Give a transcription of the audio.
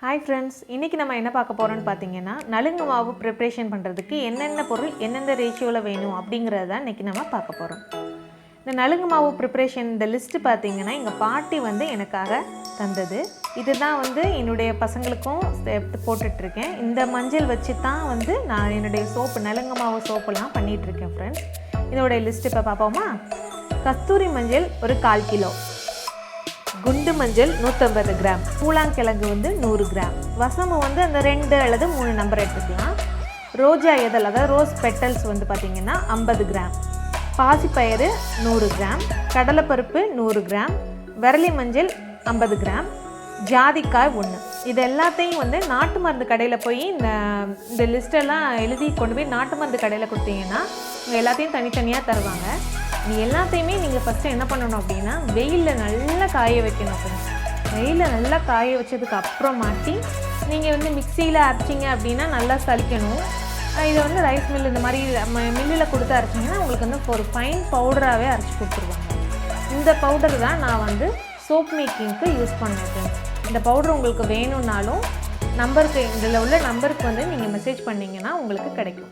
Hi friends, இன்னைக்கு நம்ம என்ன பார்க்க போறோம்னு பாத்தீங்கன்னா நலுங்கு மாவு preparation பண்றதுக்கு என்னென்ன பொருள் என்னென்ன ரேஷியோல வேணும் அப்படிங்கறத தான் இன்னைக்கு நம்ம பார்க்க போறோம். இந்த நலுங்கு மாவு preparation இந்த லிஸ்ட் பாத்தீங்கன்னா எங்க பாட்டி வந்து எனக்காக தந்தது. இதுதான் வந்து என்னுடைய பசங்களுக்கும் போட்டுட்டு இருக்கேன். இந்த மஞ்சள் வச்சு தான் வந்து நான் என்னுடைய சோப்பு நலுங்கு மாவு சோப்புலாம் பண்ணிட்டு இருக்கேன் फ्रेंड्स. இதோட லிஸ்ட் இப்ப பாப்போமா? கஸ்தூரி மஞ்சள் ஒரு 1/4 கிலோ. குண்டு மஞ்சள் 150 கிராம், பூலாங்கிழங்கு வந்து 100 கிராம், வசம்பு வந்து அந்த 2 அல்லது 3 நம்பர் எடுத்துக்கலாம். ரோஜா இதழ் அதாவது ரோஸ் பெட்டல்ஸ் வந்து பார்த்திங்கன்னா 50 கிராம், பாசிப்பயிறு 100 கிராம், கடலைப்பருப்பு 100 கிராம், விரலி மஞ்சள் 50 கிராம், ஜாதிக்காய் 1. இது எல்லாத்தையும் வந்து நாட்டு மருந்து கடையில் போய் இந்த லிஸ்ட்டெல்லாம் எழுதி கொண்டு போய் நாட்டு மருந்து கடையில் கொடுத்தீங்கன்னா எல்லாத்தையும் தனித்தனியாக தருவாங்க. இது எல்லாத்தையுமே நீங்கள் ஃபஸ்ட்டு என்ன பண்ணணும் அப்படின்னா வெயிலில் நல்லா காய வைக்கணும் ஃப்ரெண்ட்ஸ். வெயிலில் நல்லா காய வச்சதுக்கு அப்புறமாட்டி நீங்கள் வந்து மிக்சியில் அரைச்சிங்க அப்படின்னா நல்லா சலிக்கணும். இதை வந்து ரைஸ் மில் இந்த மாதிரி மில்லில் கொடுத்து அரைச்சிங்கன்னா உங்களுக்கு வந்து ஒரு ஃபைன் பவுடராகவே அரைச்சி கொடுத்துருவாங்க. இந்த பவுடர் தான் நான் வந்து சோப் மேக்கிங்க்கு யூஸ் பண்ணேன் ஃப்ரெண்ட்ஸ். இந்த பவுடர் உங்களுக்கு வேணும்னாலும் நம்பருக்கு இதில் உள்ள நம்பருக்கு வந்து நீங்கள் மெசேஜ் பண்ணிங்கன்னா உங்களுக்கு கிடைக்கும்.